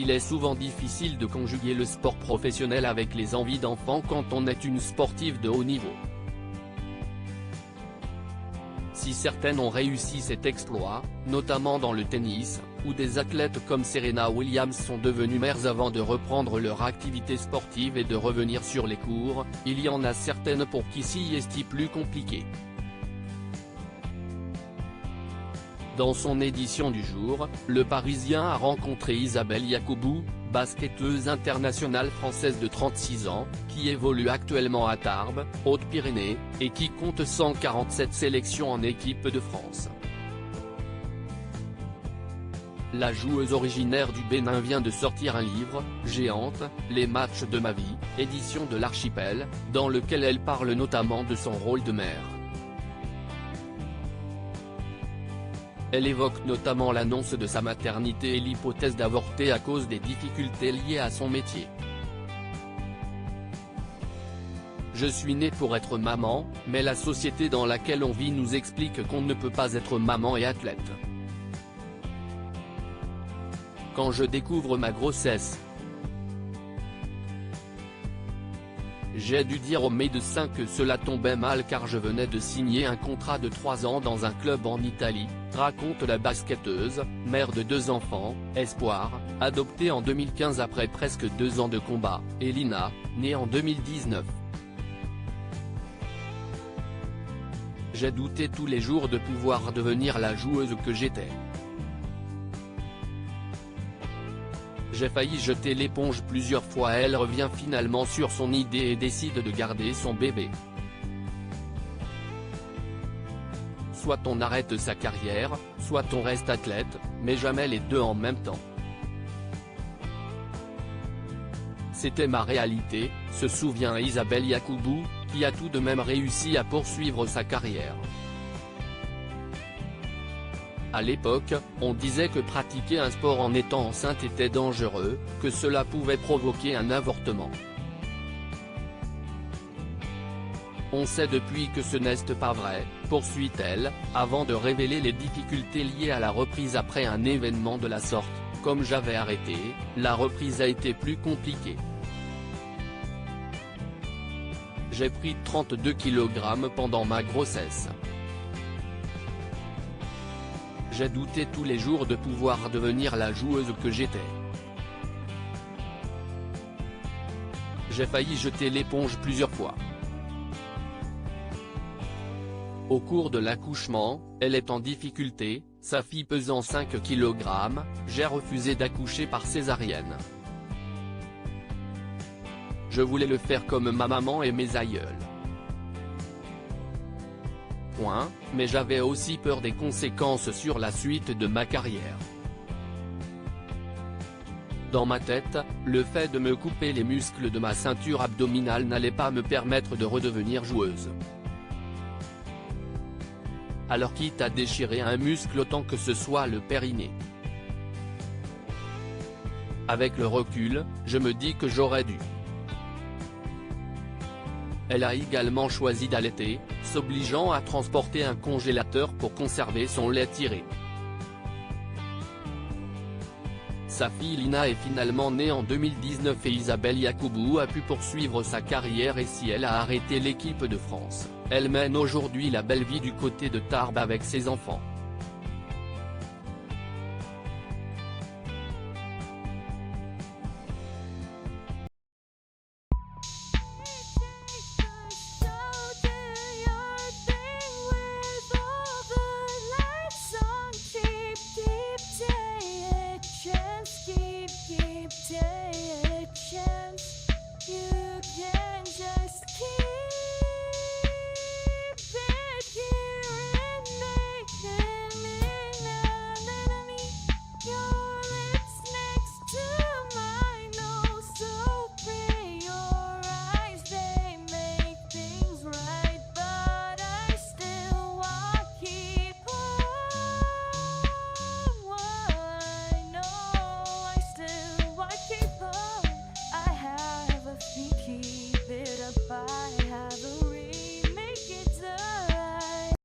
il est souvent difficile de conjuguer le sport professionnel avec les envies d'enfant quand on est une sportive de haut niveau. Si certaines ont réussi cet exploit, notamment dans le tennis, où des athlètes comme Serena Williams sont devenues mères avant de reprendre leur activité sportive et de revenir sur les courts, il y en a certaines pour qui ci est plus compliqué. Dans son édition du jour, Le Parisien a rencontré Isabelle Yacoubou, basketteuse internationale française de 36 ans, qui évolue actuellement à Tarbes, Hautes-Pyrénées, et qui compte 147 sélections en équipe de France. La joueuse originaire du Bénin vient de sortir un livre, Géante, les matchs de ma vie, édition de l'Archipel, dans lequel elle parle notamment de son rôle de mère. Elle évoque notamment l'annonce de sa maternité et l'hypothèse d'avorter à cause des difficultés liées à son métier. Je suis née pour être maman, mais la société dans laquelle on vit nous explique qu'on ne peut pas être maman et athlète. Quand je découvre ma grossesse, j'ai dû dire au médecin que cela tombait mal car je venais de signer un contrat de 3 ans dans un club en Italie, raconte la basketteuse, mère de 2 enfants, espoir, adoptée en 2015 après presque 2 ans de combat, Elina, née en 2019. J'ai douté tous les jours de pouvoir devenir la joueuse que j'étais. J'ai failli jeter l'éponge plusieurs fois. Elle revient finalement sur son idée et décide de garder son bébé. Soit on arrête sa carrière, soit on reste athlète, mais jamais les deux en même temps. C'était ma réalité, se souvient Isabelle Yacoubou, qui a tout de même réussi à poursuivre sa carrière. À l'époque, on disait que pratiquer un sport en étant enceinte était dangereux, que cela pouvait provoquer un avortement. On sait depuis que ce n'est pas vrai, poursuit-elle, avant de révéler les difficultés liées à la reprise après un événement de la sorte. Comme j'avais arrêté, la reprise a été plus compliquée. J'ai pris 32 kg pendant ma grossesse. J'ai douté tous les jours de pouvoir devenir la joueuse que j'étais. J'ai failli jeter l'éponge plusieurs fois. Au cours de l'accouchement, elle est en difficulté, sa fille pesant 5 kg, j'ai refusé d'accoucher par césarienne. Je voulais le faire comme ma maman et mes aïeuls. Mais j'avais aussi peur des conséquences sur la suite de ma carrière. Dans ma tête, le fait de me couper les muscles de ma ceinture abdominale n'allait pas me permettre de redevenir joueuse. Alors quitte à déchirer un muscle autant que ce soit le périnée. Avec le recul, je me dis que j'aurais dû. Elle a également choisi d'allaiter, s'obligeant à transporter un congélateur pour conserver son lait tiré. Sa fille Lina est finalement née en 2019 et Isabelle Yacoubou a pu poursuivre sa carrière et si elle a arrêté l'équipe de France, elle mène aujourd'hui la belle vie du côté de Tarbes avec ses enfants.